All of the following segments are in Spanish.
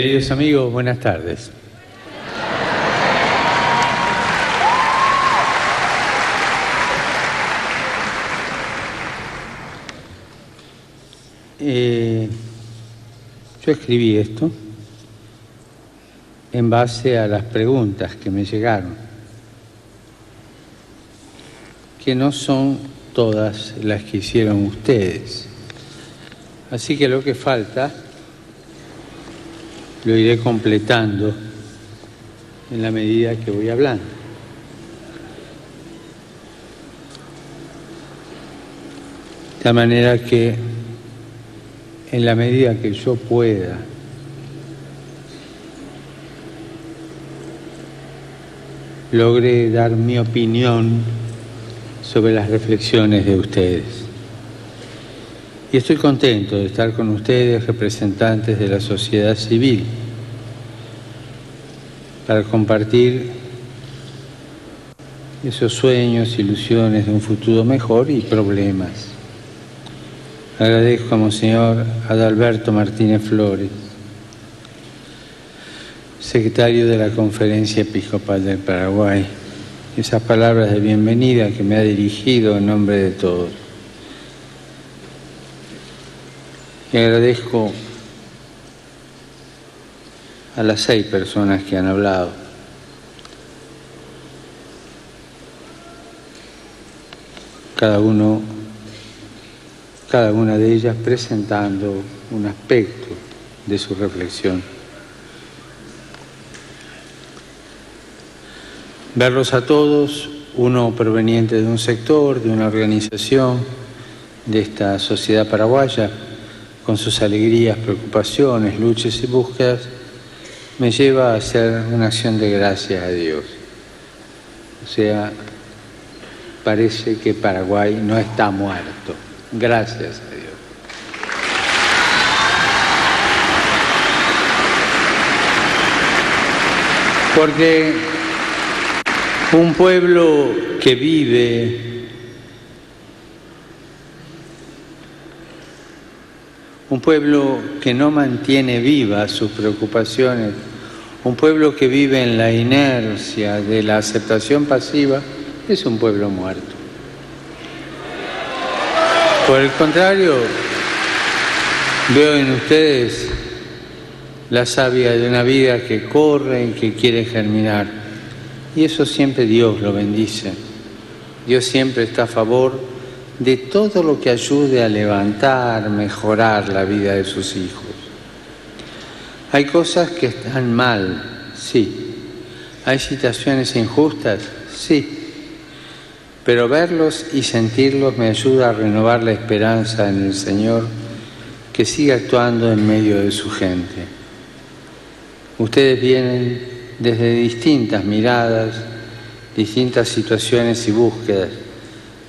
Queridos amigos, buenas tardes. Yo escribí esto en base a las preguntas que me llegaron, que no son todas las que hicieron ustedes. Así que lo que falta lo iré completando en la medida que voy hablando. De tal manera que en la medida que yo pueda logré dar mi opinión sobre las reflexiones de ustedes. Y estoy contento de estar con ustedes, representantes de la sociedad civil, para compartir esos sueños, ilusiones de un futuro mejor y problemas. Agradezco a Monseñor Adalberto Martínez Flores, secretario de la Conferencia Episcopal del Paraguay, esas palabras de bienvenida que me ha dirigido en nombre de todos. Y agradezco a las 6 personas que han hablado. Cada una de ellas presentando un aspecto de su reflexión. Verlos a todos, uno proveniente de un sector, de una organización, de esta sociedad paraguaya, con sus alegrías, preocupaciones, luchas y búsquedas, me lleva a hacer una acción de gracias a Dios. O sea, parece que Paraguay no está muerto. Gracias a Dios. Porque un pueblo que vive un pueblo que no mantiene vivas sus preocupaciones, un pueblo que vive en la inercia de la aceptación pasiva, es un pueblo muerto. Por el contrario, veo en ustedes la savia de una vida que corre y que quiere germinar. Y eso siempre Dios lo bendice. Dios siempre está a favor de todo lo que ayude a levantar, mejorar la vida de sus hijos. Hay cosas que están mal, sí. Hay situaciones injustas, sí. Pero verlos y sentirlos me ayuda a renovar la esperanza en el Señor, que sigue actuando en medio de su gente. Ustedes vienen desde distintas miradas, distintas situaciones y búsquedas.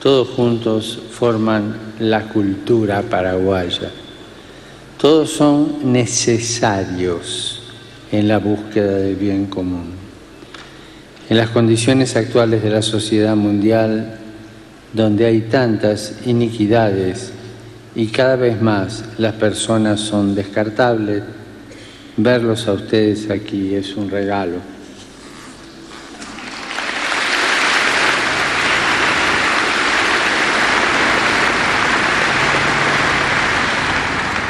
Todos juntos forman la cultura paraguaya. Todos son necesarios en la búsqueda del bien común. En las condiciones actuales de la sociedad mundial, donde hay tantas iniquidades y cada vez más las personas son descartables, verlos a ustedes aquí es un regalo.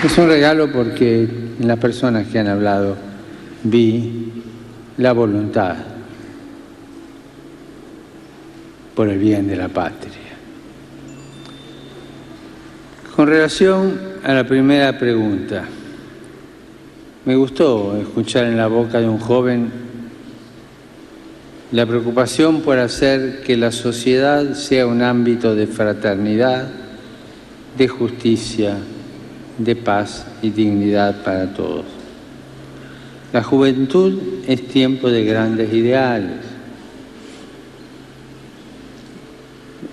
Es un regalo porque en las personas que han hablado vi la voluntad por el bien de la patria. Con relación a la primera pregunta, me gustó escuchar en la boca de un joven la preocupación por hacer que la sociedad sea un ámbito de fraternidad, de justicia, de paz y dignidad para todos. La juventud es tiempo de grandes ideales.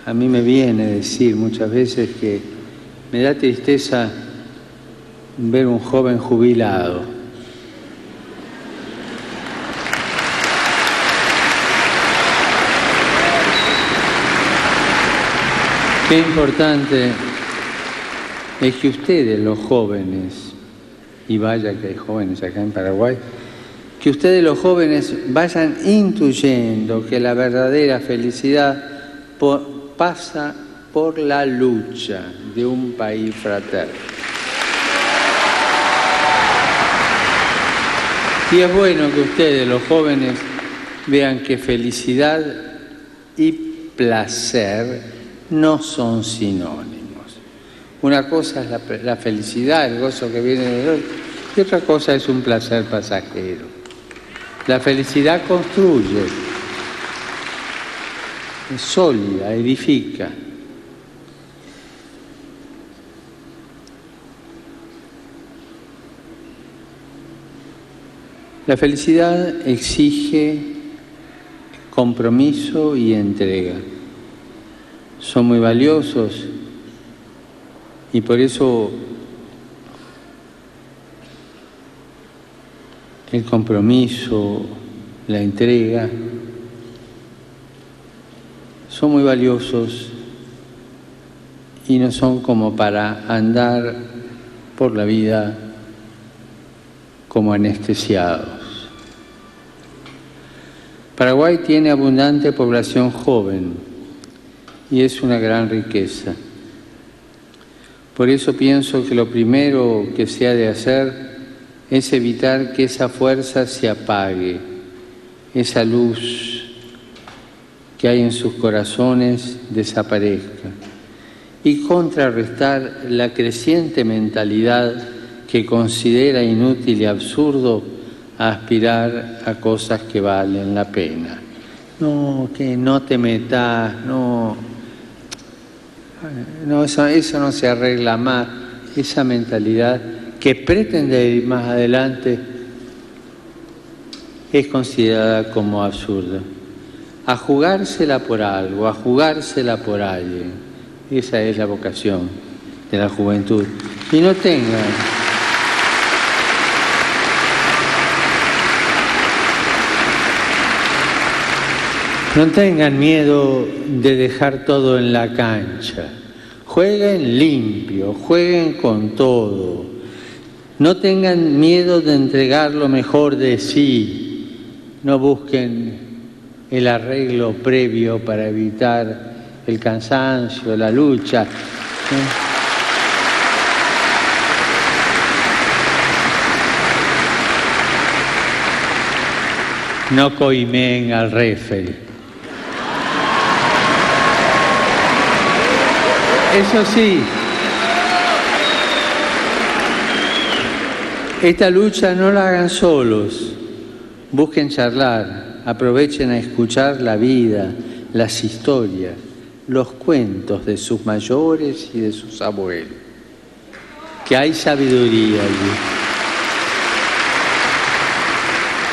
A mí me viene decir muchas veces que me da tristeza ver un joven jubilado. Qué importante es que ustedes, los jóvenes, y vaya que hay jóvenes acá en Paraguay, que ustedes los jóvenes vayan intuyendo que la verdadera felicidad pasa por la lucha de un país fraterno. Y es bueno que ustedes, los jóvenes, vean que felicidad y placer no son sinónimos. Una cosa es la felicidad, el gozo que viene de Dios, y otra cosa es un placer pasajero. La felicidad construye, es sólida, edifica. La felicidad exige compromiso y entrega. Son muy valiosos y por eso el compromiso, la entrega, son muy valiosos y no son como para andar por la vida como anestesiados. Paraguay tiene abundante población joven y es una gran riqueza. Por eso pienso que lo primero que se ha de hacer es evitar que esa fuerza se apague, esa luz que hay en sus corazones desaparezca y contrarrestar la creciente mentalidad que considera inútil y absurdo aspirar a cosas que valen la pena. No, que no te metas, no, eso no se arregla más. Esa mentalidad que pretende ir más adelante es considerada como absurda. A jugársela por algo, a jugársela por alguien. Esa es la vocación de la juventud. Y no tengan miedo de dejar todo en la cancha. Jueguen limpio, jueguen con todo. No tengan miedo de entregar lo mejor de sí. No busquen el arreglo previo para evitar el cansancio, la lucha. No coimeen al referee. Eso sí, esta lucha no la hagan solos, busquen charlar, aprovechen a escuchar la vida, las historias, los cuentos de sus mayores y de sus abuelos, que hay sabiduría allí.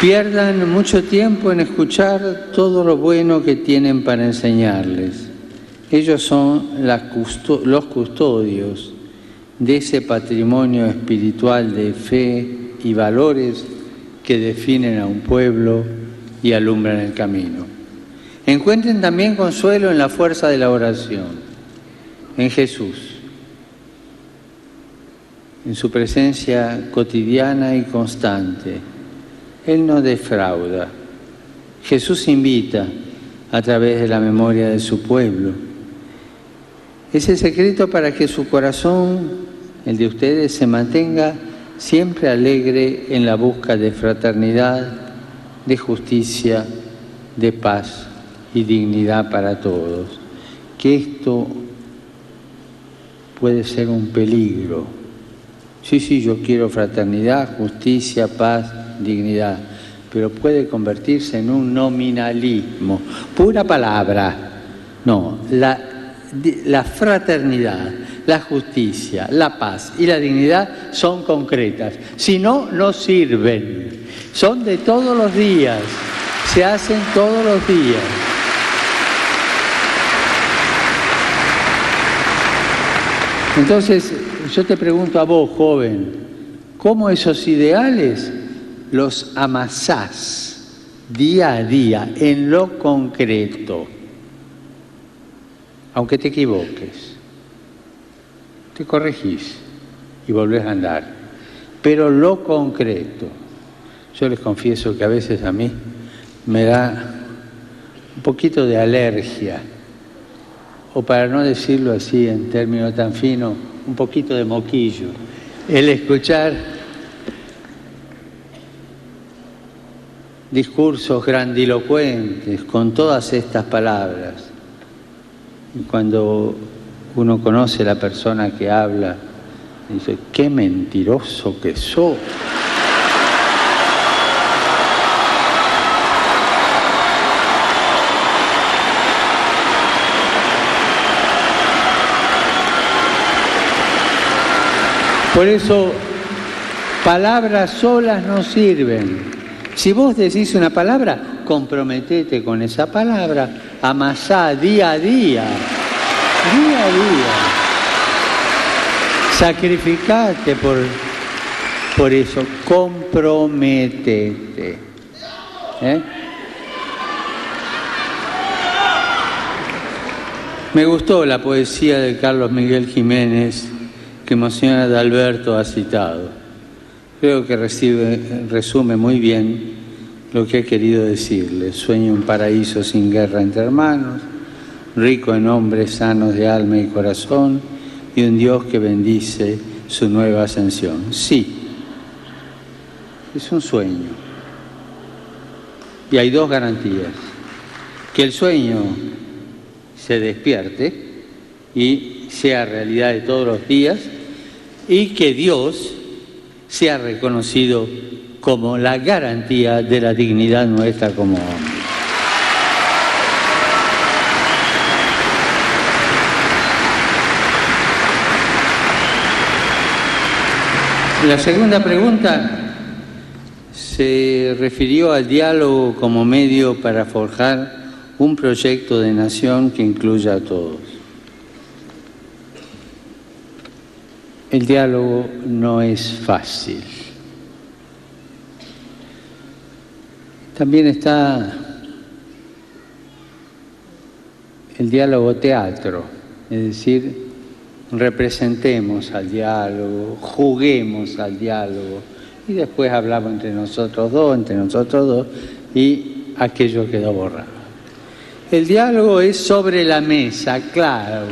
Pierdan mucho tiempo en escuchar todo lo bueno que tienen para enseñarles. Ellos son los custodios de ese patrimonio espiritual de fe y valores que definen a un pueblo y alumbran el camino. Encuentren también consuelo en la fuerza de la oración, en Jesús, en su presencia cotidiana y constante. Él no defrauda. Jesús invita a través de la memoria de su pueblo. Es el secreto para que su corazón, el de ustedes, se mantenga siempre alegre en la busca de fraternidad, de justicia, de paz y dignidad para todos. Que esto puede ser un peligro. Sí, yo quiero fraternidad, justicia, paz, dignidad, pero puede convertirse en un nominalismo. Pura palabra. No, la fraternidad, la justicia, la paz y la dignidad son concretas. Si no, no sirven. Son de todos los días. Se hacen todos los días. Entonces, yo te pregunto a vos, joven, ¿cómo esos ideales los amasás día a día en lo concreto? Aunque te equivoques, te corregís y volvés a andar. pero lo concreto. Yo les confieso que a veces a mí me da un poquito de alergia, o para no decirlo así en términos tan finos, un poquito de moquillo, el escuchar discursos grandilocuentes con todas estas palabras. Y cuando uno conoce a la persona que habla, dice, ¡qué mentiroso que sos! Por eso, palabras solas no sirven. Si vos decís una palabra, comprometete con esa palabra, amasá día a día, sacrificate por eso, comprométete. Me gustó la poesía de Carlos Miguel Jiménez que Monseñor Adalberto ha citado. Creo que resume muy bien lo que he querido decirle. Sueño un paraíso sin guerra entre hermanos, rico en hombres sanos de alma y corazón, y un Dios que bendice su nueva ascensión. Sí, es un sueño. Y hay dos garantías. Que el sueño se despierte y sea realidad de todos los días, y que Dios sea reconocido como la garantía de la dignidad nuestra como hombres. La segunda pregunta se refirió al diálogo como medio para forjar un proyecto de nación que incluya a todos. El diálogo no es fácil. También está el diálogo teatro, es decir, representemos al diálogo, juguemos al diálogo y después hablamos entre nosotros dos y aquello quedó borrado. El diálogo es sobre la mesa, claro.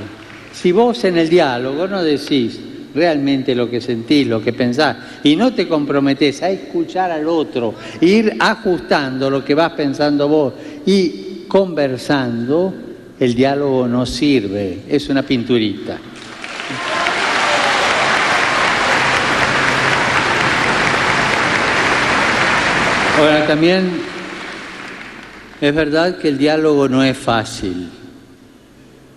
Si vos en el diálogo no decís realmente lo que sentís, lo que pensás, y no te comprometés a escuchar al otro, ir ajustando lo que vas pensando vos y conversando, el diálogo no sirve, es una pinturita. Ahora, también es verdad que el diálogo no es fácil.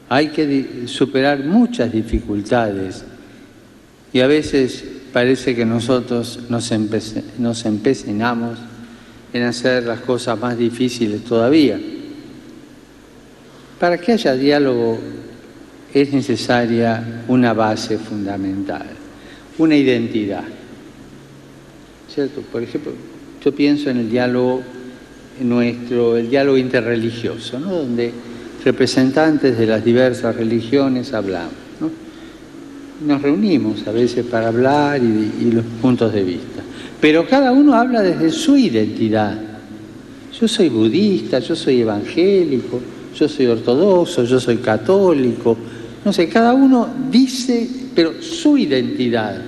Hay que superar muchas dificultades. Y a veces parece que nosotros nos empecinamos en hacer las cosas más difíciles todavía. Para que haya diálogo es necesaria una base fundamental, una identidad. ¿Cierto? Por ejemplo, yo pienso en el diálogo nuestro, el diálogo interreligioso, ¿no? Donde representantes de las diversas religiones hablamos, ¿no? Nos reunimos a veces para hablar y los puntos de vista. Pero cada uno habla desde su identidad. Yo soy budista, yo soy evangélico, yo soy ortodoxo, yo soy católico. No sé, cada uno dice, pero su identidad,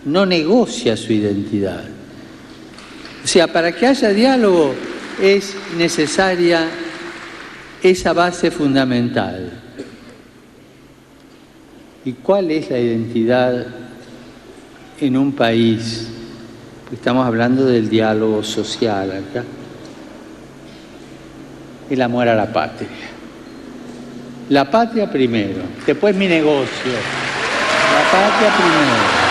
no negocia su identidad. O sea, para que haya diálogo es necesaria esa base fundamental. ¿Y cuál es la identidad en un país? Estamos hablando del diálogo social acá. El amor a la patria. La patria primero, después mi negocio. La patria primero.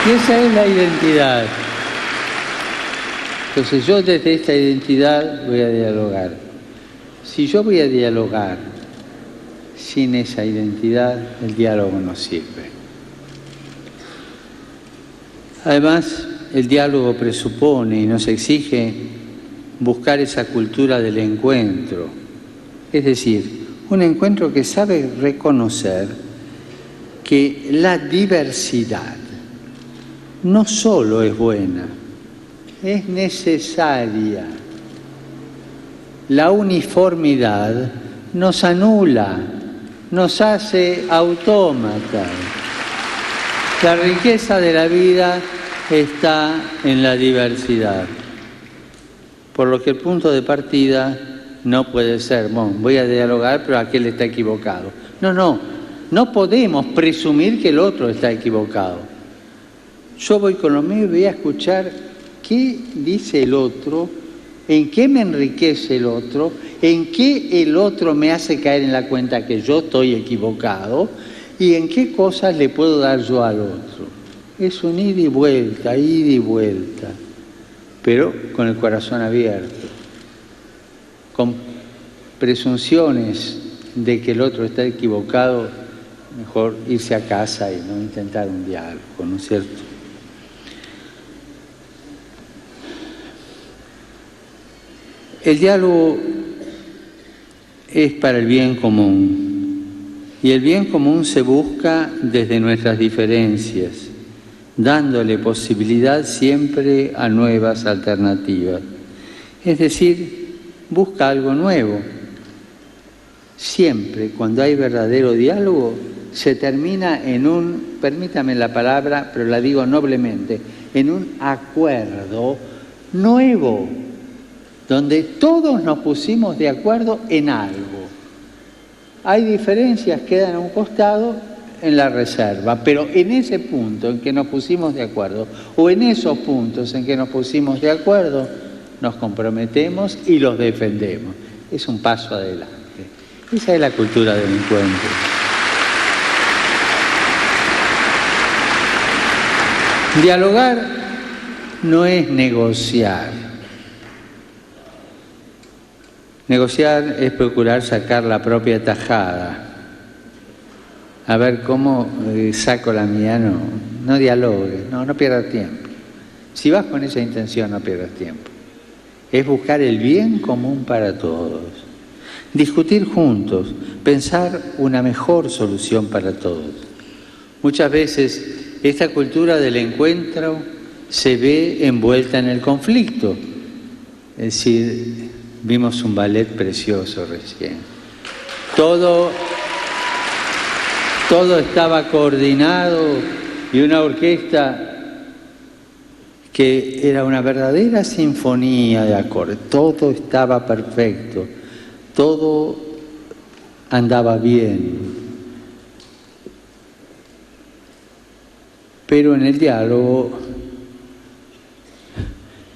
Y esa es la identidad. Entonces yo desde esta identidad voy a dialogar. Si yo voy a dialogar sin esa identidad, el diálogo no sirve. Además, el diálogo presupone y nos exige buscar esa cultura del encuentro, es decir, Un encuentro que sabe reconocer que la diversidad no solo es buena, es necesaria. La uniformidad nos anula, nos hace autómatas. La riqueza de la vida está en la diversidad. Por lo que el punto de partida no puede ser, bueno, voy a dialogar, pero aquel está equivocado. No podemos presumir que el otro está equivocado. Yo voy con lo mío y voy a escuchar qué dice el otro, en qué me enriquece el otro, en qué el otro me hace caer en la cuenta que yo estoy equivocado y en qué cosas le puedo dar yo al otro. Es un ida y vuelta, pero con el corazón abierto, con presunciones de que el otro está equivocado, mejor irse a casa y no intentar un diálogo, ¿no es cierto? El diálogo es para el bien común, y el bien común se busca desde nuestras diferencias, dándole posibilidad siempre a nuevas alternativas. Es decir, busca algo nuevo. Siempre, cuando hay verdadero diálogo, se termina en un, permítame la palabra, pero la digo noblemente, en un acuerdo nuevo, donde todos nos pusimos de acuerdo en algo. Hay diferencias, quedan a un costado en la reserva, pero en ese punto en que nos pusimos de acuerdo, o en esos puntos en que nos pusimos de acuerdo, nos comprometemos y los defendemos. Es un paso adelante. Esa es la cultura del encuentro. Dialogar no es negociar. Negociar es procurar sacar la propia tajada. A ver cómo saco la mía, no dialogues, no pierdas tiempo. Si vas con esa intención, no pierdas tiempo. Es buscar el bien común para todos. Discutir juntos, pensar una mejor solución para todos. Muchas veces esta cultura del encuentro se ve envuelta en el conflicto. Es decir, vimos un ballet precioso recién. Todo estaba coordinado y una orquesta que era una verdadera sinfonía de acordes. Todo estaba perfecto, todo andaba bien. Pero en el diálogo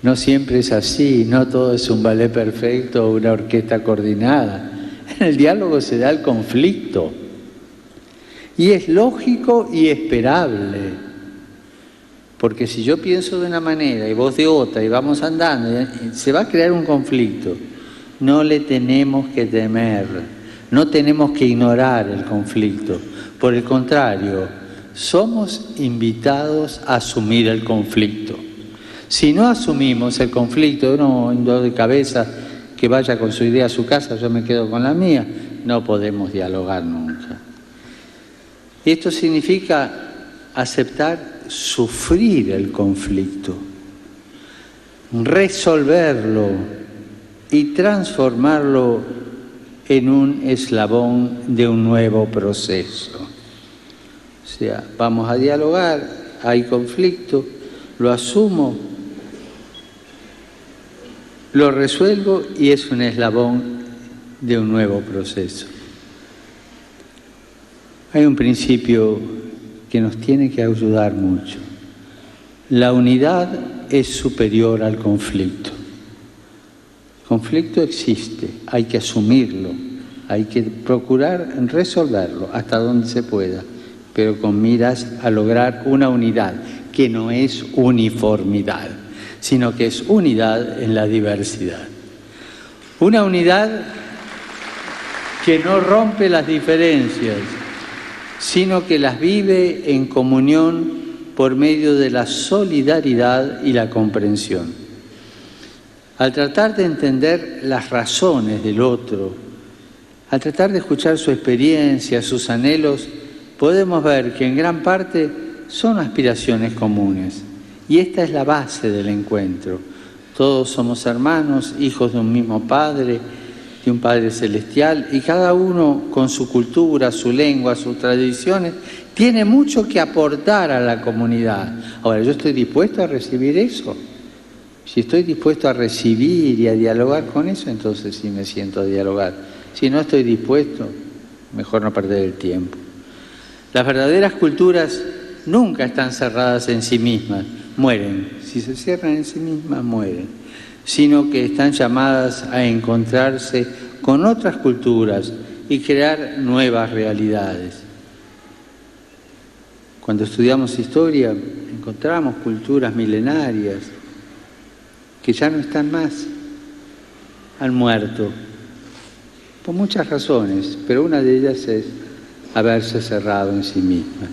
no siempre es así, no todo es un ballet perfecto o una orquesta coordinada. En el diálogo se da el conflicto. Y es lógico y esperable. Porque si yo pienso de una manera y vos de otra y vamos andando, se va a crear un conflicto. No le tenemos que temer, no tenemos que ignorar el conflicto. Por el contrario, somos invitados a asumir el conflicto. Si no asumimos el conflicto, uno de cabeza que vaya con su idea a su casa, yo me quedo con la mía, no podemos dialogar nunca. Y esto significa aceptar sufrir el conflicto, resolverlo y transformarlo en un eslabón de un nuevo proceso. O sea, vamos a dialogar, hay conflicto, lo asumo, lo resuelvo y es un eslabón de un nuevo proceso. Hay un principio que nos tiene que ayudar mucho. La unidad es superior al conflicto. El conflicto existe, hay que asumirlo, hay que procurar resolverlo hasta donde se pueda, pero con miras a lograr una unidad que no es uniformidad, sino que es unidad en la diversidad. Una unidad que no rompe las diferencias, sino que las vive en comunión por medio de la solidaridad y la comprensión. Al tratar de entender las razones del otro, Al tratar de escuchar su experiencia, sus anhelos, podemos ver que en gran parte son aspiraciones comunes. Y esta es la base del encuentro. Todos somos hermanos, hijos de un mismo Padre, de un Padre celestial, y cada uno con su cultura, su lengua, sus tradiciones, tiene mucho que aportar a la comunidad. Ahora, ¿yo estoy dispuesto a recibir eso? Si estoy dispuesto a recibir y a dialogar con eso, entonces sí me siento a dialogar. Si no estoy dispuesto, mejor no perder el tiempo. Las verdaderas culturas nunca están cerradas en sí mismas, mueren. Si se cierran en sí mismas, mueren. Sino que están llamadas a encontrarse con otras culturas y crear nuevas realidades. Cuando estudiamos historia, encontramos culturas milenarias que ya no están más, han muerto, por muchas razones, pero una de ellas es haberse cerrado en sí misma.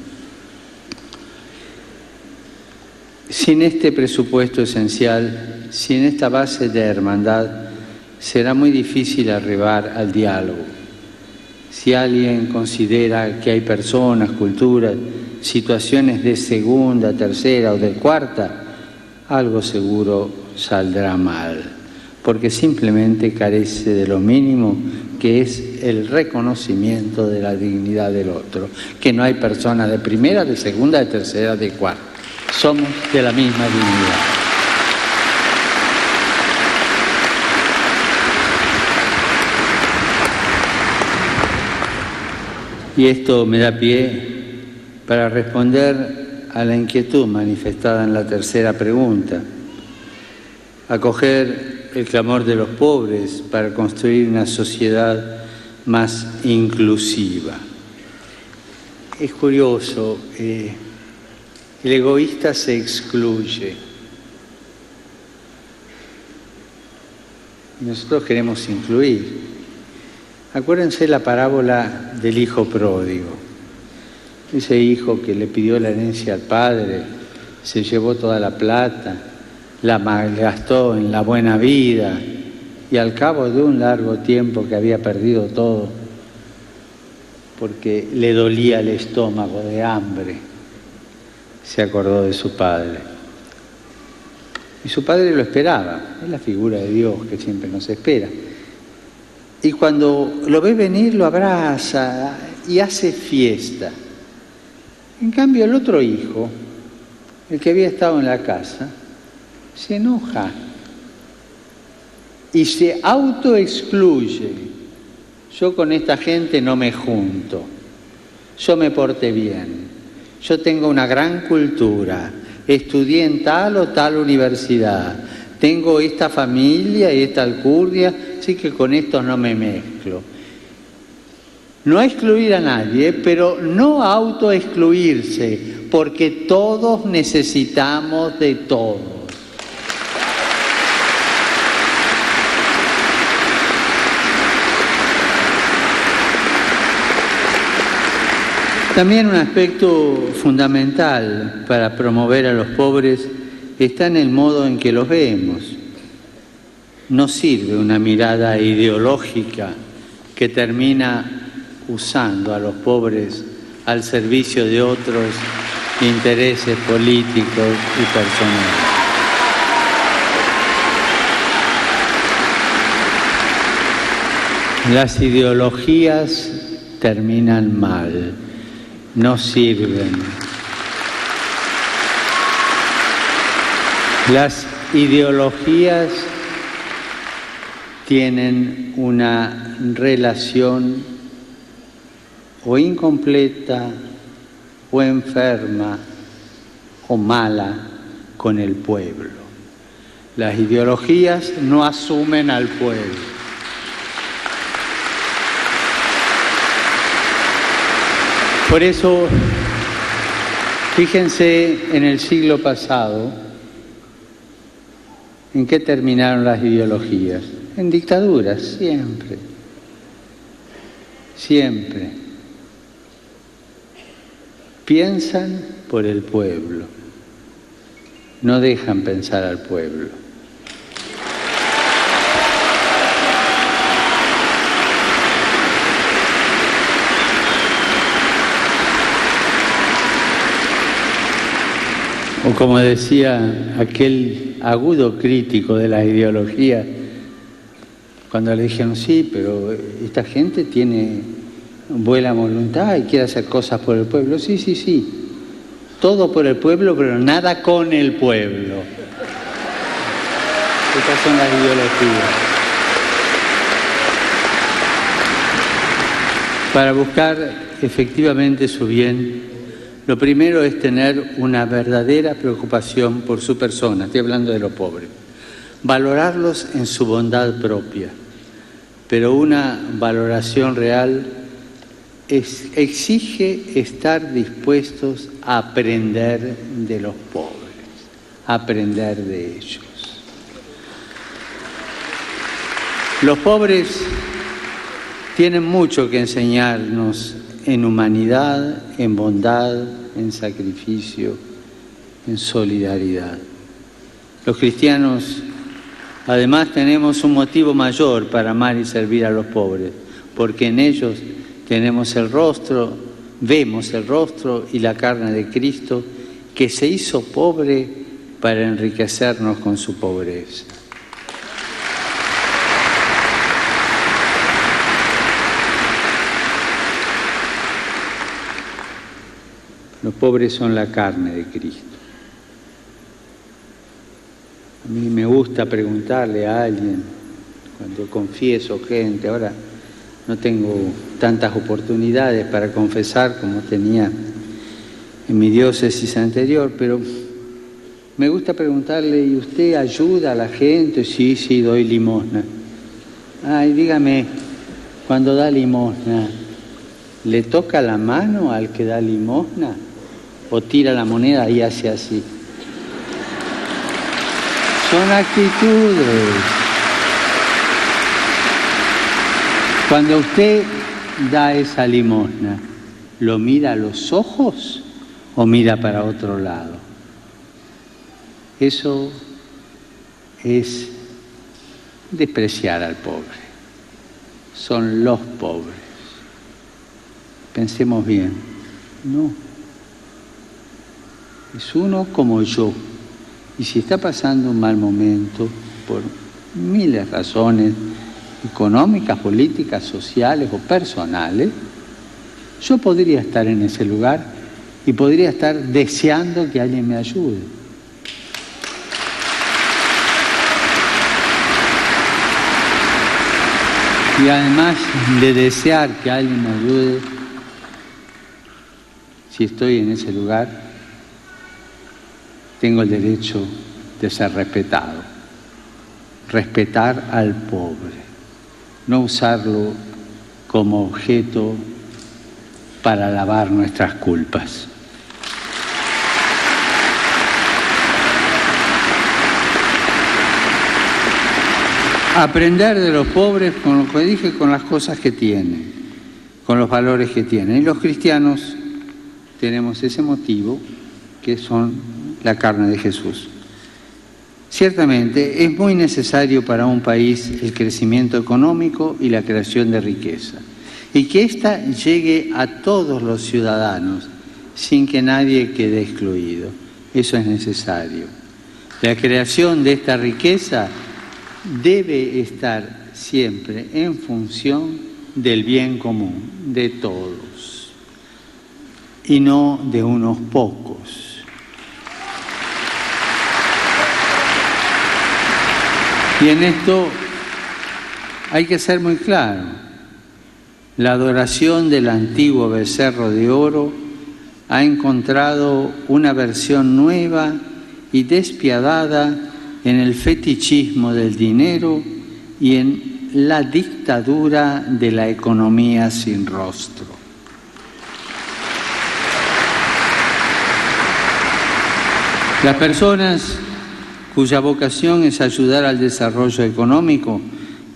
Sin este presupuesto esencial, sin esta base de hermandad, será muy difícil arribar al diálogo. Si alguien considera que hay personas, culturas, situaciones de segunda, tercera o de cuarta, algo seguro saldrá mal, porque simplemente carece de lo mínimo, que es el reconocimiento de la dignidad del otro, que no hay personas de primera, de segunda, de tercera, de cuarta. Somos de la misma dignidad. Y esto me da pie para responder a la inquietud manifestada en la tercera pregunta. Acoger el clamor de los pobres para construir una sociedad más inclusiva. Es curioso, el egoísta se excluye. Y nosotros queremos incluir. Acuérdense la parábola del hijo pródigo. Ese hijo que le pidió la herencia al padre, se llevó toda la plata, la malgastó en la buena vida y al cabo de un largo tiempo que había perdido todo, porque le dolía el estómago de hambre, se acordó de su padre. Y su padre lo esperaba, es la figura de Dios que siempre nos espera. Y cuando lo ve venir, lo abraza y hace fiesta. En cambio, el otro hijo, el que había estado en la casa, se enoja y se autoexcluye. Yo con esta gente no me junto, yo me porté bien, yo tengo una gran cultura, estudié en tal o tal universidad, tengo esta familia y esta alcurnia, así que con estos no me mezclo. No excluir a nadie, pero no autoexcluirse, porque todos necesitamos de todos. También un aspecto fundamental para promover a los pobres está en el modo en que los vemos. No sirve una mirada ideológica que termina usando a los pobres al servicio de otros intereses políticos y personales. Las ideologías terminan mal, no sirven. Las ideologías tienen una relación o incompleta, o enferma, o mala con el pueblo. Las ideologías no asumen al pueblo. Por eso, fíjense en el siglo pasado, ¿en qué terminaron las ideologías? En dictaduras, siempre. Siempre. Piensan por el pueblo, no dejan pensar al pueblo. O como decía aquel agudo crítico de la ideología, cuando le dijeron, sí, pero esta gente tiene buena voluntad y quiere hacer cosas por el pueblo. Sí, sí, sí, todo por el pueblo, pero nada con el pueblo. Estas son las ideologías. Para buscar efectivamente su bien, lo primero es tener una verdadera preocupación por su persona, estoy hablando de los pobres, valorarlos en su bondad propia, pero una valoración real exige estar dispuestos a aprender de los pobres, a aprender de ellos. Los pobres tienen mucho que enseñarnos en humanidad, en bondad, en sacrificio, en solidaridad. Los cristianos, además, tenemos un motivo mayor para amar y servir a los pobres, porque en ellos tenemos el rostro, vemos el rostro y la carne de Cristo, que se hizo pobre para enriquecernos con su pobreza. Los pobres son la carne de Cristo. A mí me gusta preguntarle a alguien, cuando confieso gente, ahora no tengo tantas oportunidades para confesar como tenía en mi diócesis anterior, pero me gusta preguntarle, ¿y usted ayuda a la gente? Sí, sí, doy limosna. Ay, dígame, cuando da limosna, ¿le toca la mano al que da limosna? ¿O tira la moneda y hace así? Son actitudes. Cuando usted da esa limosna, ¿lo mira a los ojos o mira para otro lado? Eso es despreciar al pobre. Son los pobres. Pensemos bien. No. Es uno como yo. Y si está pasando un mal momento, por miles de razones económicas, políticas, sociales o personales, yo podría estar en ese lugar y podría estar deseando que alguien me ayude. Y además de desear que alguien me ayude, si estoy en ese lugar, tengo el derecho de ser respetado. Respetar al pobre, no usarlo como objeto para lavar nuestras culpas. Aprender de los pobres, con lo que dije, con las cosas que tienen, con los valores que tienen. Y los cristianos tenemos ese motivo, que son la carne de Jesús. Ciertamente es muy necesario para un país el crecimiento económico y la creación de riqueza, y que ésta llegue a todos los ciudadanos sin que nadie quede excluido. Eso es necesario. La creación de esta riqueza debe estar siempre en función del bien común de todos y no de unos pocos. Y en esto hay que ser muy claro. La adoración del antiguo becerro de oro ha encontrado una versión nueva y despiadada en el fetichismo del dinero y en la dictadura de la economía sin rostro. Las personas cuya vocación es ayudar al desarrollo económico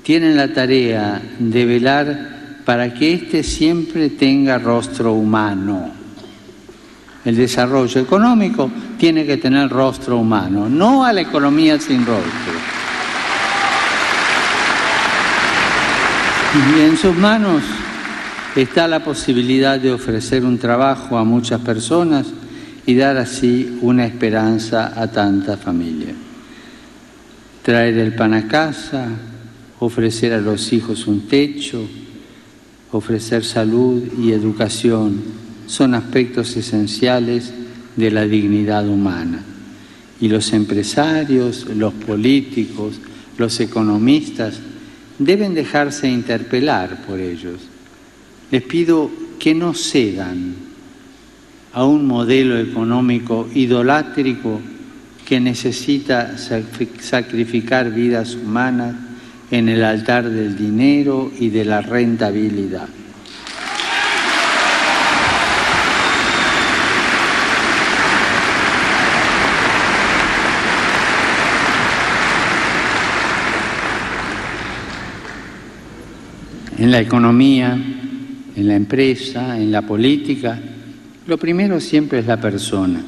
tienen la tarea de velar para que éste siempre tenga rostro humano. El desarrollo económico tiene que tener rostro humano, no a la economía sin rostro. Y en sus manos está la posibilidad de ofrecer un trabajo a muchas personas y dar así una esperanza a tantas familias. Traer el pan a casa, ofrecer a los hijos un techo, ofrecer salud y educación son aspectos esenciales de la dignidad humana. Y los empresarios, los políticos, los economistas deben dejarse interpelar por ellos. Les pido que no cedan a un modelo económico idolátrico que necesita sacrificar vidas humanas en el altar del dinero y de la rentabilidad. En la economía, en la empresa, en la política, lo primero siempre es la persona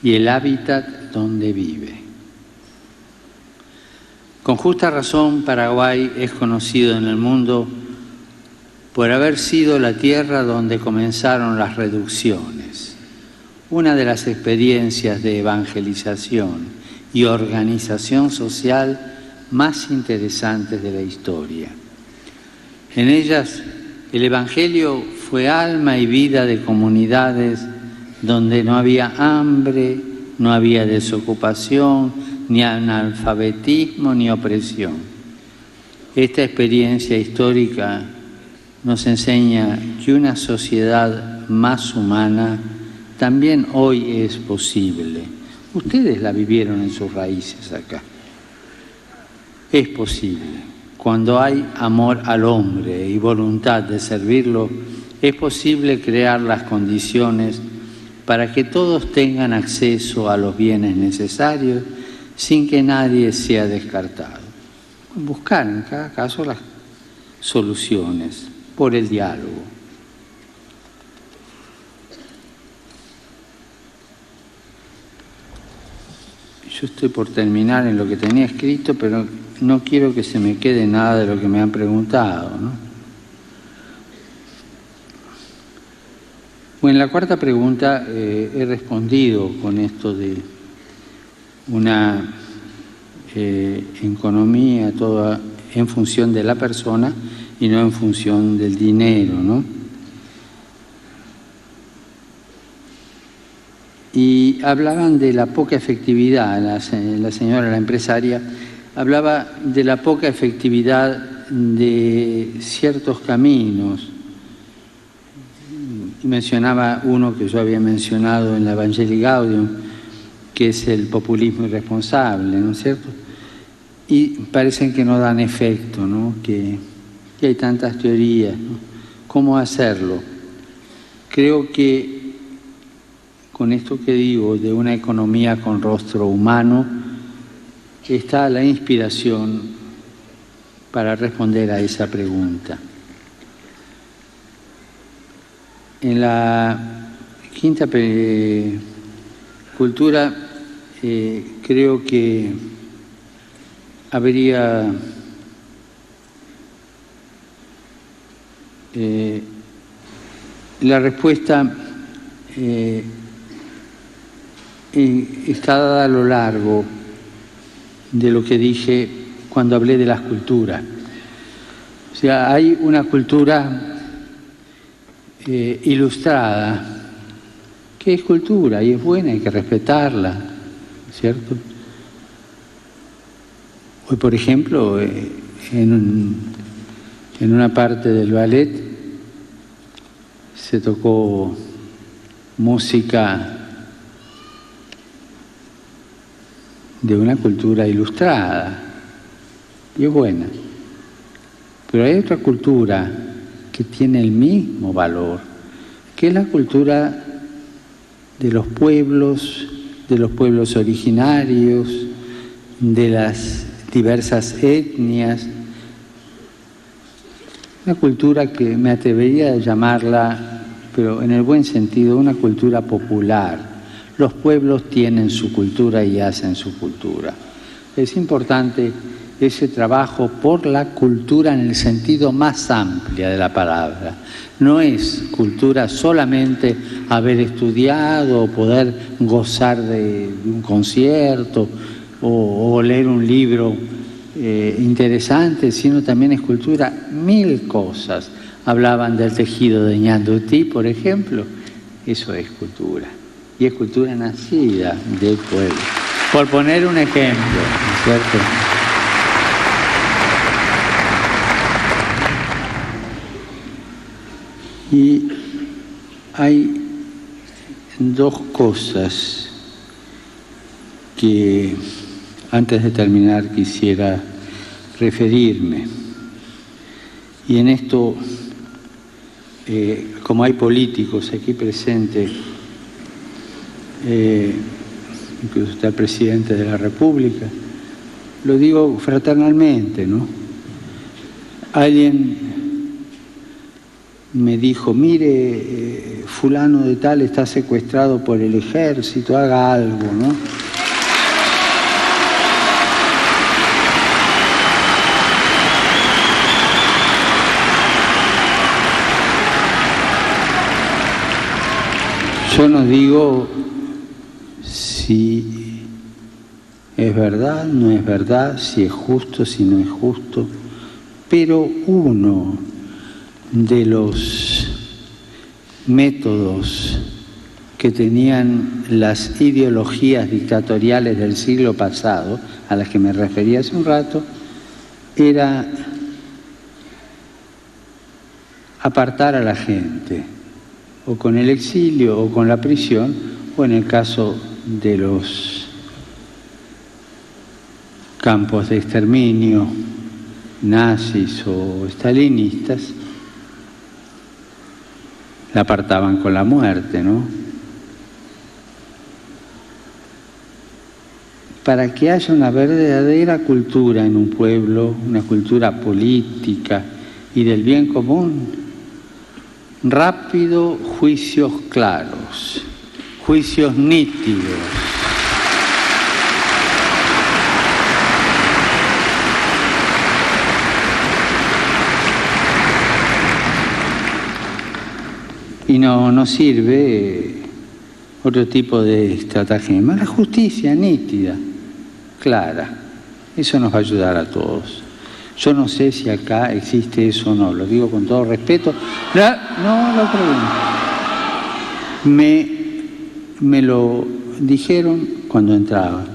y el hábitat donde vive. Con justa razón, Paraguay es conocido en el mundo por haber sido la tierra donde comenzaron las reducciones, una de las experiencias de evangelización y organización social más interesantes de la historia. En ellas, el Evangelio fue alma y vida de comunidades donde no había hambre, no había desocupación, ni analfabetismo, ni opresión. Esta experiencia histórica nos enseña que una sociedad más humana también hoy es posible. Ustedes la vivieron en sus raíces acá. Es posible. Cuando hay amor al hombre y voluntad de servirlo, es posible crear las condiciones para que todos tengan acceso a los bienes necesarios sin que nadie sea descartado. Buscar en cada caso las soluciones por el diálogo. Yo estoy por terminar en lo que tenía escrito, pero no quiero que se me quede nada de lo que me han preguntado, ¿no? Bueno, en la cuarta pregunta he respondido con esto de una economía toda en función de la persona y no en función del dinero, ¿no? Y hablaban de la poca efectividad, la señora, la empresaria, hablaba de la poca efectividad de ciertos caminos. Y mencionaba uno que yo había mencionado en la Evangelii Gaudium, que es el populismo irresponsable, ¿no es cierto? Y parecen que no dan efecto, ¿no? Que hay tantas teorías, ¿no? ¿Cómo hacerlo? Creo que con esto que digo de una economía con rostro humano, está la inspiración para responder a esa pregunta. En la quinta cultura, creo que habría la respuesta está dada a lo largo de lo que dije cuando hablé de las culturas. O sea, hay una cultura ilustrada, que es cultura y es buena, hay que respetarla, ¿cierto? Hoy, por ejemplo, en una parte del ballet se tocó música de una cultura ilustrada y es buena. Pero hay otra cultura que tiene el mismo valor, que es la cultura de los pueblos originarios, de las diversas etnias, una cultura que me atrevería a llamarla, pero en el buen sentido, una cultura popular. Los pueblos tienen su cultura y hacen su cultura. Es importante ese trabajo por la cultura en el sentido más amplio de la palabra. No es cultura solamente haber estudiado o poder gozar de un concierto o leer un libro interesante, sino también es cultura mil cosas. Hablaban del tejido de Ñandutí, por ejemplo. Eso es cultura. Y es cultura nacida del pueblo. Por poner un ejemplo, ¿no es cierto? Y hay dos cosas que antes de terminar quisiera referirme. Y en esto, como hay políticos aquí presentes, incluso está el presidente de la República, lo digo fraternalmente, ¿no? Alguien me dijo, mire, fulano de tal está secuestrado por el ejército, haga algo, ¿no? Yo no digo si es verdad, no es verdad, si es justo, si no es justo, pero uno de los métodos que tenían las ideologías dictatoriales del siglo pasado, a las que me refería hace un rato, era apartar a la gente, o con el exilio, o con la prisión, o en el caso de los campos de exterminio, nazis o stalinistas, la apartaban con la muerte, ¿no? Para que haya una verdadera cultura en un pueblo, una cultura política y del bien común, rápido, juicios claros, juicios nítidos. Y no sirve otro tipo de estratagema. La justicia nítida, clara. Eso nos va a ayudar a todos. Yo no sé si acá existe eso o no, lo digo con todo respeto. No lo pregunto. Me lo dijeron cuando entraba.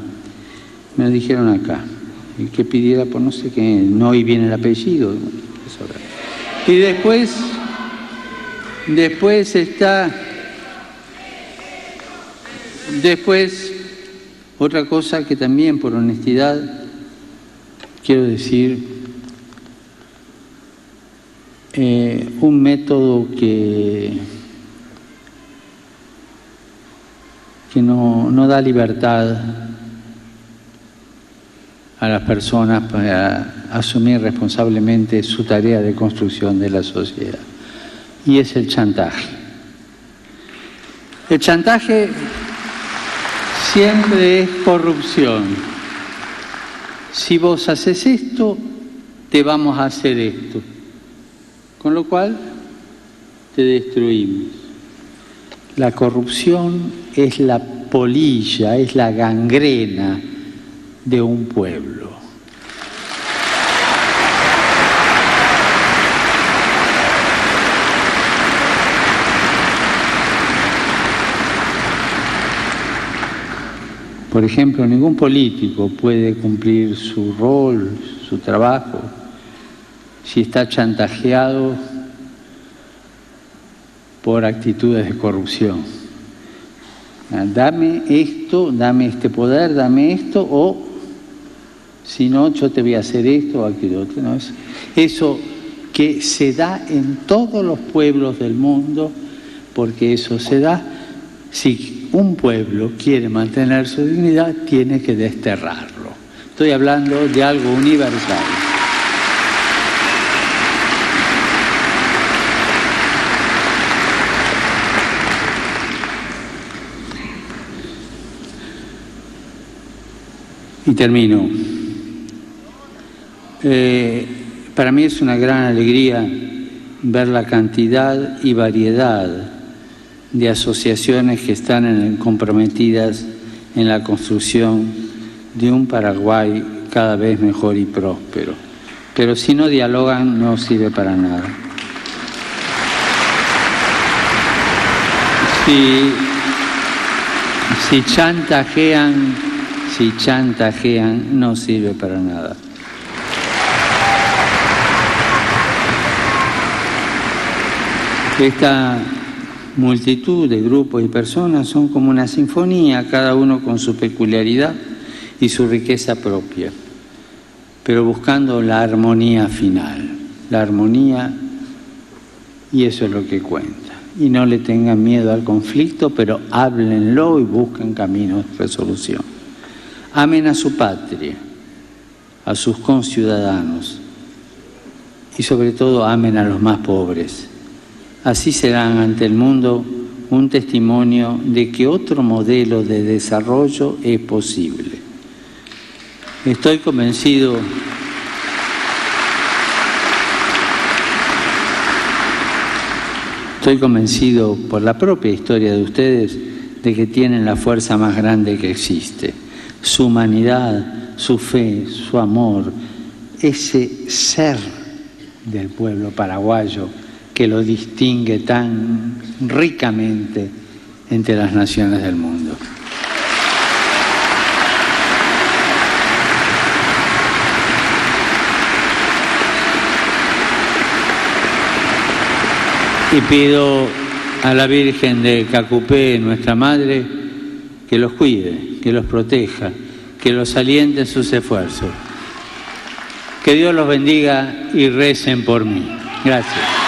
Me lo dijeron acá. Y que pidiera por no sé qué, no y viene el apellido. Y después está, otra cosa que también por honestidad quiero decir, un método que no da libertad a las personas para asumir responsablemente su tarea de construcción de la sociedad. Y es el chantaje. El chantaje siempre es corrupción. Si vos haces esto, te vamos a hacer esto. Con lo cual, te destruimos. La corrupción es la polilla, es la gangrena de un pueblo. Por ejemplo, ningún político puede cumplir su rol, su trabajo, si está chantajeado por actitudes de corrupción. Dame esto, dame este poder, dame esto, o si no, yo te voy a hacer esto o aquello otro. ¿No? Eso que se da en todos los pueblos del mundo, porque eso se da si un pueblo quiere mantener su dignidad, tiene que desterrarlo. Estoy hablando de algo universal. Y termino. Para mí es una gran alegría ver la cantidad y variedad de asociaciones que están comprometidas en la construcción de un Paraguay cada vez mejor y próspero. Pero si no dialogan, no sirve para nada. Si chantajean, no sirve para nada. Esta multitud de grupos y personas son como una sinfonía, cada uno con su peculiaridad y su riqueza propia, pero buscando la armonía final, la armonía, y eso es lo que cuenta. Y no le tengan miedo al conflicto, pero háblenlo y busquen caminos de resolución. Amen a su patria, a sus conciudadanos y sobre todo amen a los más pobres. Así serán ante el mundo un testimonio de que otro modelo de desarrollo es posible. Estoy convencido por la propia historia de ustedes de que tienen la fuerza más grande que existe. Su humanidad, su fe, su amor, ese ser del pueblo paraguayo que lo distingue tan ricamente entre las naciones del mundo. Y pido a la Virgen de Cacupé, nuestra Madre, que los cuide, que los proteja, que los aliente en sus esfuerzos. Que Dios los bendiga y recen por mí. Gracias.